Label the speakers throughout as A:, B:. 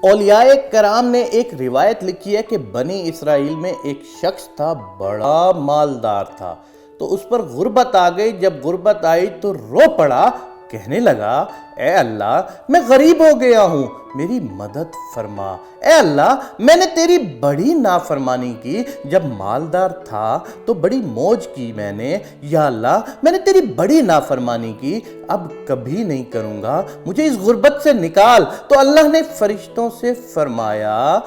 A: اولیاء کرام نے ایک روایت لکھی ہے کہ بنی اسرائیل میں ایک شخص تھا، بڑا مالدار تھا، تو اس پر غربت آ گئی۔ جب غربت آئی تو رو پڑا، کہنے لگا اے اللہ میں غریب ہو گیا ہوں، میری مدد فرما۔ اے اللہ میں نے تیری بڑی نافرمانی کی، جب مالدار تھا تو بڑی موج کی میں نے، یا اللہ میں نے تیری بڑی نافرمانی کی، اب کبھی نہیں کروں گا، مجھے اس غربت سے نکال۔ تو اللہ نے فرشتوں سے فرمایا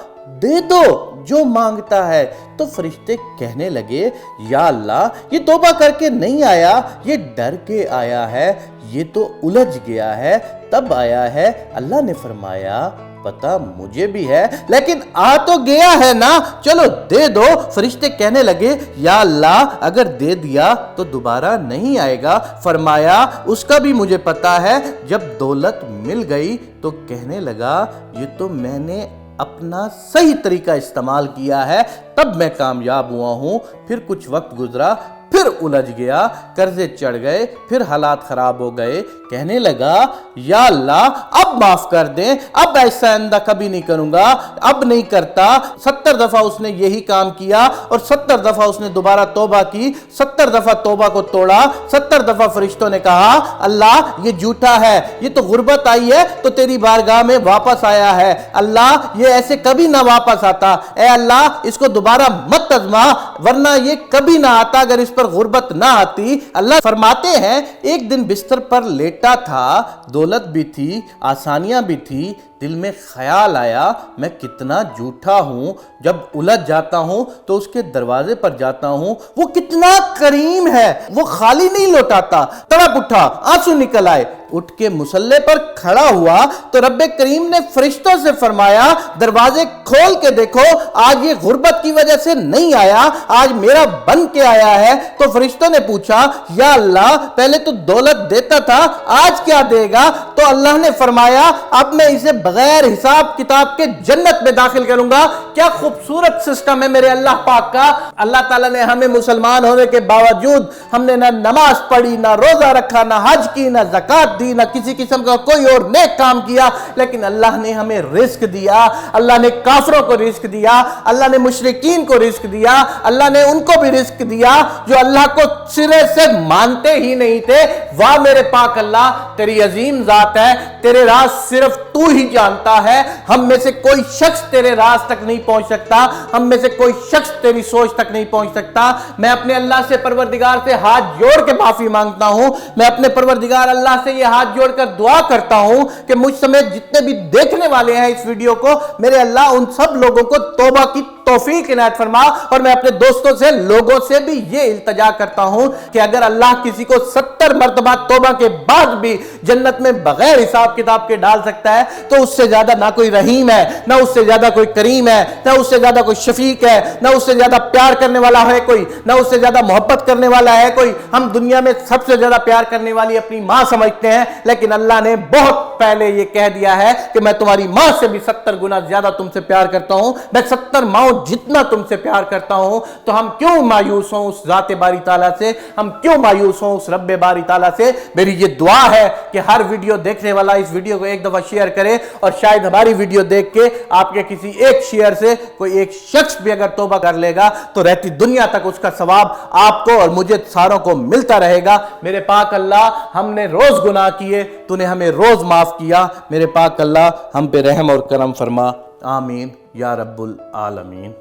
A: دے دو جو مانگتا ہے۔ تو فرشتے کہنے لگے یا اللہ یہ توبہ کر کے نہیں آیا، یہ ڈر کے آیا ہے، یہ تو الجھ گیا ہے تب آیا ہے۔ اللہ نے فرمایا پتہ مجھے بھی ہے، لیکن آ تو گیا ہے نا، چلو دے دو۔ فرشتے کہنے لگے یا اللہ اگر دے دیا تو دوبارہ نہیں آئے گا۔ فرمایا اس کا بھی مجھے پتہ ہے۔ جب دولت مل گئی تو کہنے لگا یہ تو میں نے اپنا صحیح طریقہ استعمال کیا ہے تب میں کامیاب ہوا ہوں۔ پھر کچھ وقت گزرا، پھر الجھ گیا، قرضے چڑھ گئے، پھر حالات خراب ہو گئے، کہنے لگا یا اللہ اب معاف کر دیں، اب ایسا آئندہ کبھی نہیں کروں گا، اب نہیں کرتا۔ 70 دفعہ اس نے یہی کام کیا اور 70 دفعہ اس نے دوبارہ توبہ کی، 70 دفعہ توبہ کو توڑا۔ 70 دفعہ فرشتوں نے کہا اللہ یہ جھوٹا ہے، یہ تو غربت آئی ہے تو تیری بارگاہ میں واپس آیا ہے، اللہ یہ ایسے کبھی نہ واپس آتا، اے اللہ اس کو دوبارہ مت آزما ورنہ یہ کبھی نہ آتا اگر اس پر غربت نہ آتی۔ اللہ فرماتے ہیں ایک دن بستر پر لیٹا تھا، دولت بھی تھی، آسانیاں بھی تھی، دل میں خیال آیا میں کتنا جھوٹا ہوں، جب الجھ جاتا ہوں تو اس کے دروازے پر جاتا ہوں، وہ کتنا کریم ہے، وہ خالی نہیں لوٹاتا۔ تڑپ اٹھا، آنسو نکل آئے، اٹھ کے مصلے پر کھڑا ہوا تو رب کریم نے فرشتوں سے فرمایا دروازے کھول کے دیکھو، آج یہ غربت کی وجہ سے نہیں آیا، آج میرا بن کے آیا ہے۔ تو فرشتوں نے پوچھا یا اللہ پہلے تو دولت دیتا تھا، آج کیا دے گا؟ تو اللہ نے فرمایا اب میں اسے بغیر حساب کتاب کے جنت میں داخل کروں گا۔ کیا خوبصورت سسٹم ہے میرے اللہ پاک کا۔ اللہ تعالیٰ نے ہمیں مسلمان ہونے کے باوجود ہم نے نہ نماز پڑھی، نہ روزہ رکھا، نہ حج کی، نہ زکوٰۃ دی، نہ کسی قسم کا کوئی اور نیک کام کیا، لیکن اللہ نے ہمیں رزق دیا، اللہ نے کافروں کو رزق دیا، اللہ نے مشرکین کو رزق دیا، اللہ نے ان کو بھی رزق دیا جو اللہ کو سرے سے مانتے ہی نہیں تھے۔ واہ میرے پاک اللہ تیری عظیم ذات ہے، تیرے راز صرف تو ہی جانتا ہے، ہم میں سے کوئی شخص تیرے راز تک نہیں پہنچ سکتا، ہم میں سے کوئی شخص تیری سوچ تک نہیں پہنچ سکتا۔ میں اپنے اللہ سے پروردگار سے ہاتھ جوڑ کے معافی مانگتا ہوں، میں اپنے پروردگار اللہ سے یہ ہاتھ جوڑ کر دعا کرتا ہوں کہ مجھ سمیت جتنے بھی دیکھنے والے ہیں اس ویڈیو کو، میرے اللہ ان سب لوگوں کو توبہ کی توفیق عنایت فرما۔ اور میں اپنے دوستوں سے لوگوں سے بھی یہ التجا کرتا ہوں کہ اگر اللہ کسی کو 70 مرتبہ توبہ کے بعد بھی جنت میں بغیر حساب کتاب کے ڈال سکتا ہے تو اس سے زیادہ نہ کوئی رحیم ہے، نہ اس سے زیادہ کوئی کریم ہے، نہ اس سے زیادہ کوئی شفیق ہے، نہ اس سے زیادہ پیار کرنے والا ہے کوئی، نہ اس سے زیادہ محبت کرنے والا ہے کوئی۔ ہم دنیا میں سب سے زیادہ پیار کرنے والی اپنی ماں سمجھتے ہیں، لیکن اللہ نے بہت پہلے یہ کہہ دیا ہے کہ میں تمہاری ماں سے بھی 70 گنا زیادہ تم سے پیار کرتا ہوں، میں 70 ماؤں جتنا تم سے پیار کرتا ہوں۔ تو ہم کیوں مایوس ہوں اس ذات باری تعالیٰ سے، ہم کیوں مایوس ہوں اس رب باری تعالیٰ سے؟ میری یہ دعا ہے کہ ہر ویڈیو دیکھنے والا اس ویڈیو کو ایک دفعہ شیئر کرے، اور شاید ہماری ویڈیو دیکھ کے آپ کے کسی ایک شیئر سے کوئی ایک شخص بھی اگر توبہ کر لے گا تو رہتی دنیا تک اس کا ثواب آپ کو اور مجھے ساروں کو ملتا رہے گا۔ میرے پاک اللہ ہم نے روز گناہ کیے، تو نے ہمیں روز معاف کیا، میرے پاک اللہ ہم پہ رحم اور کرم فرما، آمین یا رب العالمین۔